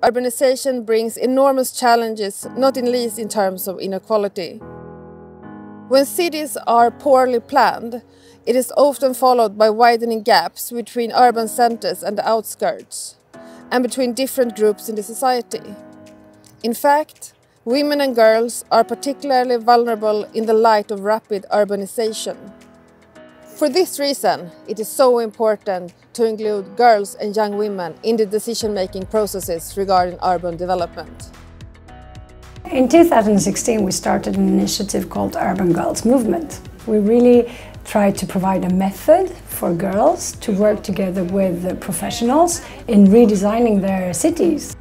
urbanization brings enormous challenges, not in least in terms of inequality. When cities are poorly planned, it is often followed by widening gaps between urban centers and the outskirts, and between different groups in the society. In fact, women and girls are particularly vulnerable in the light of rapid urbanization. For this reason, it is so important to include girls and young women in the decision-making processes regarding urban development. In 2016, we started an initiative called Urban Girls Movement. We really tried to provide a method for girls to work together with professionals in redesigning their cities.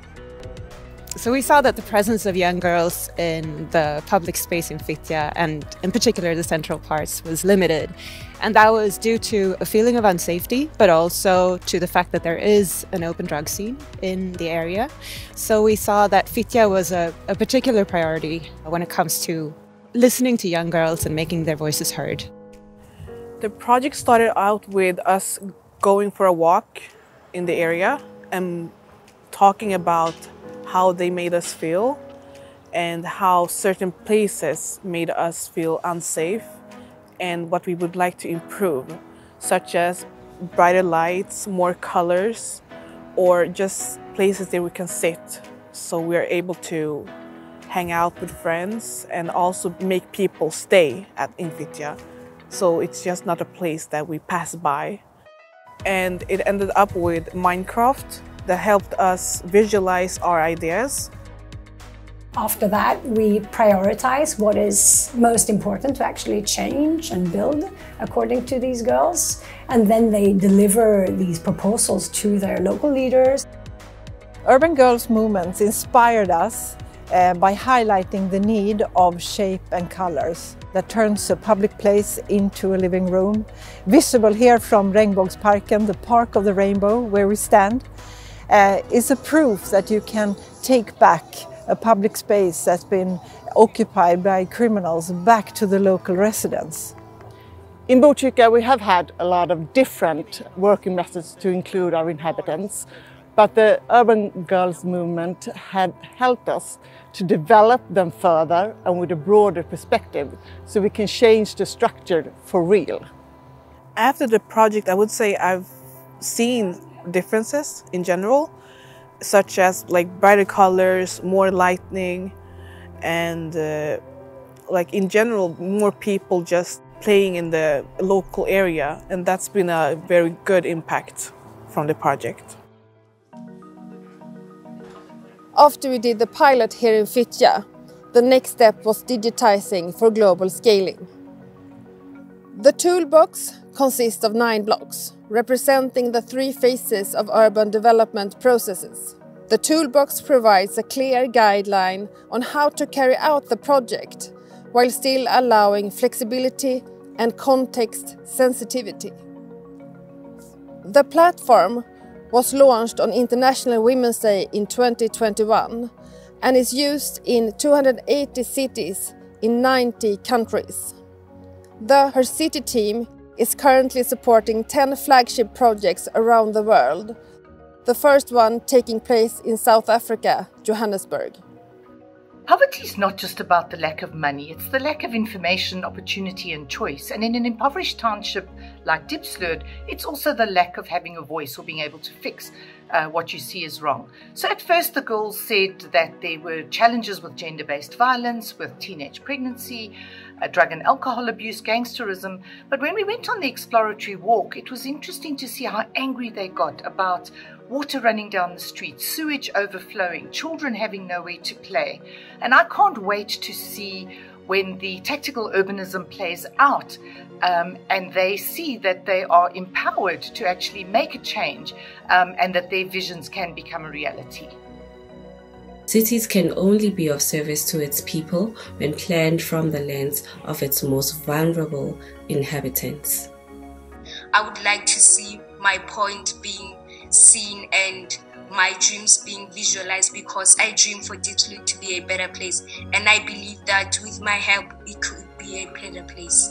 So we saw that the presence of young girls in the public space in Fittja, and in particular the central parts, was limited. And that was due to a feeling of unsafety, but also to the fact that there is an open drug scene in the area. So we saw that Fittja was a particular priority when it comes to listening to young girls and making their voices heard. The project started out with us going for a walk in the area and talking about how they made us feel and how certain places made us feel unsafe and what we would like to improve, such as brighter lights, more colors, or just places that we can sit so we are able to hang out with friends and also make people stay in Fittja. So it's just not a place that we pass by. And it ended up with Minecraft that helped us visualize our ideas. After that, we prioritize what is most important to actually change and build according to these girls. And then they deliver these proposals to their local leaders. Urban Girls Movements inspired us by highlighting the need of shape and colors that turns a public place into a living room. Visible here from Regnbågsparken, the Park of the Rainbow, where we stand, is a proof that you can take back a public space that's been occupied by criminals back to the local residents. In Botkyrka we have had a lot of different working methods to include our inhabitants, but the Urban Girls Movement had helped us to develop them further and with a broader perspective, so we can change the structure for real. After the project, I would say I've seen differences in general, such as like brighter colors, more lighting, and like in general more people just playing in the local area, and that's been a very good impact from the project. After we did the pilot here in Fittja, the next step was digitizing for global scaling. The toolbox consists of 9 blocks, representing the 3 phases of urban development processes. The toolbox provides a clear guideline on how to carry out the project, while still allowing flexibility and context sensitivity. The platform was launched on International Women's Day in 2021 and is used in 280 cities in 90 countries. The Her City team is currently supporting 10 flagship projects around the world, the first one taking place in South Africa, Johannesburg. Poverty is not just about the lack of money, it's the lack of information, opportunity and choice. And in an impoverished township like Diepsloot, it's also the lack of having a voice or being able to fix what you see is wrong. So at first the girls said that there were challenges with gender-based violence, with teenage pregnancy, drug and alcohol abuse, gangsterism. But when we went on the exploratory walk, it was interesting to see how angry they got about water running down the street, sewage overflowing, children having nowhere to play. And I can't wait to see when the tactical urbanism plays out and they see that they are empowered to actually make a change and that their visions can become a reality. Cities can only be of service to its people when planned from the lens of its most vulnerable inhabitants. I would like to see my point being seen and my dreams being visualized, because I dream for Diepsloot to be a better place, and I believe that with my help it could be a better place.